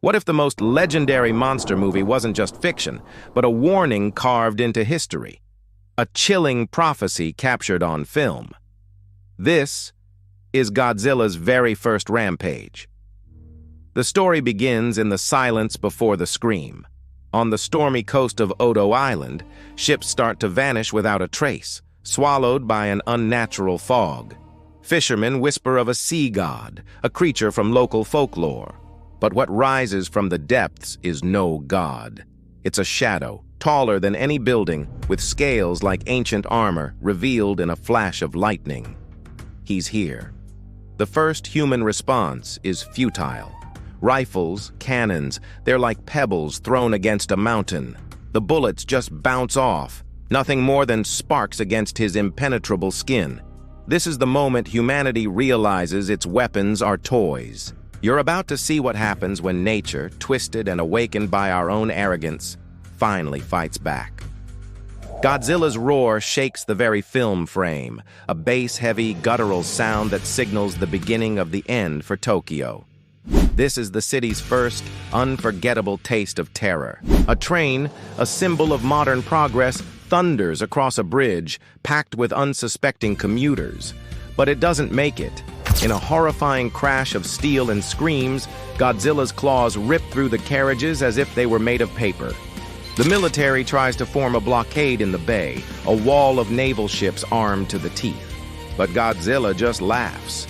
What if the most legendary monster movie wasn't just fiction, but a warning carved into history? A chilling prophecy captured on film. This is Godzilla's very first rampage. The story begins in the silence before the scream. On the stormy coast of Odo Island, ships start to vanish without a trace, swallowed by an unnatural fog. Fishermen whisper of a sea god, a creature from local folklore. But what rises from the depths is no god. It's a shadow, taller than any building, with scales like ancient armor revealed in a flash of lightning. He's here. The first human response is futile. Rifles, cannons, they're like pebbles thrown against a mountain. The bullets just bounce off, nothing more than sparks against his impenetrable skin. This is the moment humanity realizes its weapons are toys. You're about to see what happens when nature, twisted and awakened by our own arrogance, finally fights back. Godzilla's roar shakes the very film frame, a bass-heavy, guttural sound that signals the beginning of the end for Tokyo. This is the city's first, unforgettable taste of terror. A train, a symbol of modern progress, thunders across a bridge packed with unsuspecting commuters. But it doesn't make it. In a horrifying crash of steel and screams, Godzilla's claws rip through the carriages as if they were made of paper. The military tries to form a blockade in the bay, a wall of naval ships armed to the teeth. But Godzilla just laughs.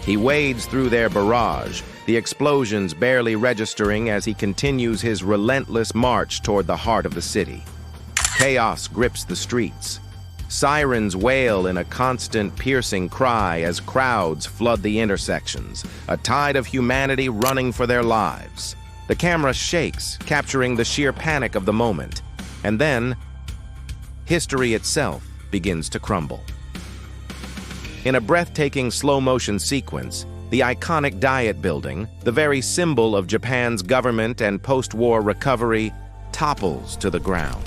He wades through their barrage, the explosions barely registering as he continues his relentless march toward the heart of the city. Chaos grips the streets. Sirens wail in a constant, piercing cry as crowds flood the intersections, a tide of humanity running for their lives. The camera shakes, capturing the sheer panic of the moment. And then, history itself begins to crumble. In a breathtaking slow-motion sequence, the iconic Diet Building, the very symbol of Japan's government and post-war recovery, topples to the ground.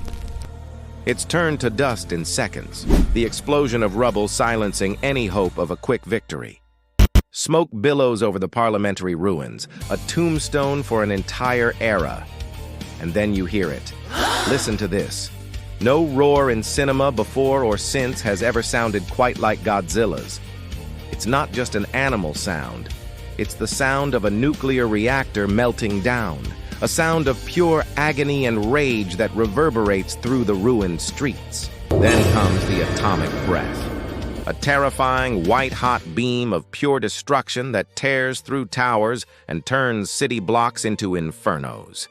It's turned to dust in seconds, the explosion of rubble silencing any hope of a quick victory. Smoke billows over the parliamentary ruins, a tombstone for an entire era. And then you hear it. Listen to this. No roar in cinema before or since has ever sounded quite like Godzilla's. It's not just an animal sound. It's the sound of a nuclear reactor melting down. A sound of pure agony and rage that reverberates through the ruined streets. Then comes the atomic breath. A terrifying, white-hot beam of pure destruction that tears through towers and turns city blocks into infernos.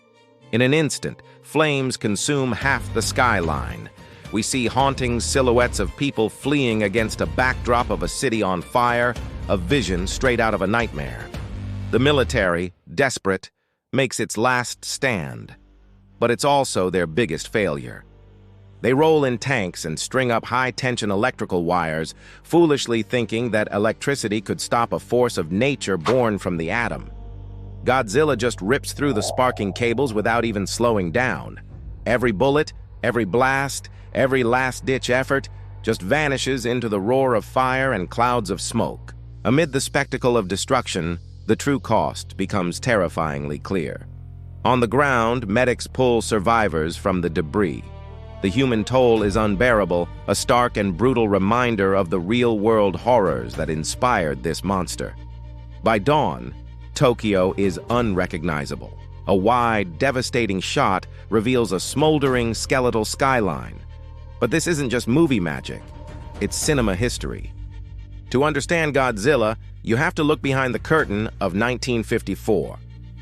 In an instant, flames consume half the skyline. We see haunting silhouettes of people fleeing against a backdrop of a city on fire, a vision straight out of a nightmare. The military, desperate, makes its last stand, but it's also their biggest failure. They roll in tanks and string up high-tension electrical wires, foolishly thinking that electricity could stop a force of nature born from the atom. Godzilla just rips through the sparking cables without even slowing down. Every bullet, every blast, every last-ditch effort just vanishes into the roar of fire and clouds of smoke. Amid the spectacle of destruction, the true cost becomes terrifyingly clear. On the ground, medics pull survivors from the debris. The human toll is unbearable, a stark and brutal reminder of the real-world horrors that inspired this monster. By dawn, Tokyo is unrecognizable. A wide, devastating shot reveals a smoldering, skeletal skyline. But this isn't just movie magic. It's cinema history. To understand Godzilla, you have to look behind the curtain of 1954.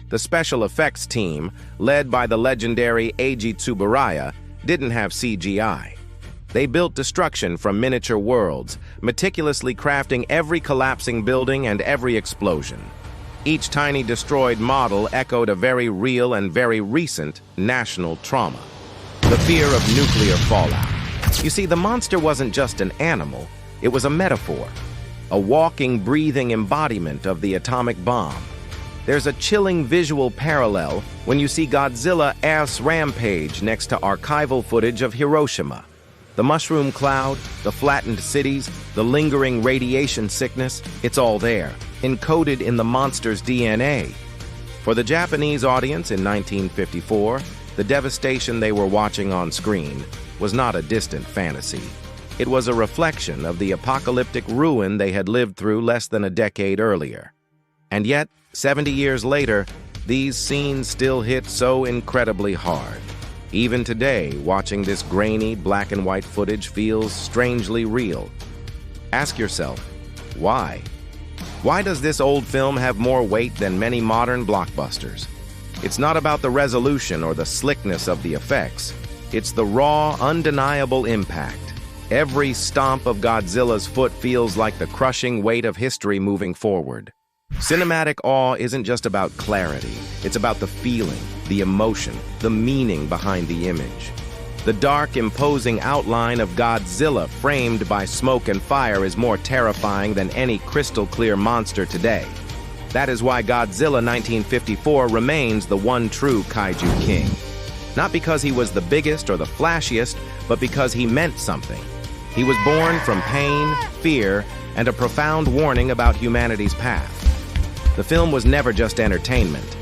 The special effects team, led by the legendary Eiji Tsuburaya, didn't have CGI. They built destruction from miniature worlds, meticulously crafting every collapsing building and every explosion. Each tiny destroyed model echoed a very real and very recent national trauma: the fear of nuclear fallout. You see, the monster wasn't just an animal, it was a metaphor. A walking, breathing embodiment of the atomic bomb. There's a chilling visual parallel when you see Godzilla ass rampage next to archival footage of Hiroshima. The mushroom cloud, the flattened cities, the lingering radiation sickness, it's all there, encoded in the monster's DNA. For the Japanese audience in 1954, the devastation they were watching on screen was not a distant fantasy. It was a reflection of the apocalyptic ruin they had lived through less than a decade earlier. And yet, 70 years later, these scenes still hit so incredibly hard. Even today, watching this grainy black and white footage feels strangely real. Ask yourself, why? Why does this old film have more weight than many modern blockbusters? It's not about the resolution or the slickness of the effects. It's the raw, undeniable impact. Every stomp of Godzilla's foot feels like the crushing weight of history moving forward. Cinematic awe isn't just about clarity. It's about the feeling, the emotion, the meaning behind the image. The dark, imposing outline of Godzilla framed by smoke and fire is more terrifying than any crystal-clear monster today. That is why Godzilla 1954 remains the one true Kaiju king. Not because he was the biggest or the flashiest, but because he meant something. He was born from pain, fear, and a profound warning about humanity's path. The film was never just entertainment.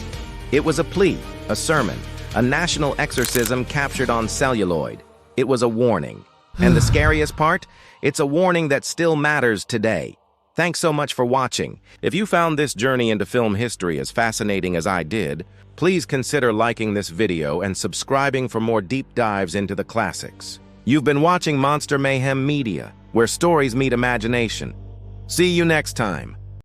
It was a plea, a sermon, a national exorcism captured on celluloid. It was a warning. And the scariest part? It's a warning that still matters today. Thanks so much for watching. If you found this journey into film history as fascinating as I did, please consider liking this video and subscribing for more deep dives into the classics. You've been watching Monster Mayhem Media, where stories meet imagination. See you next time.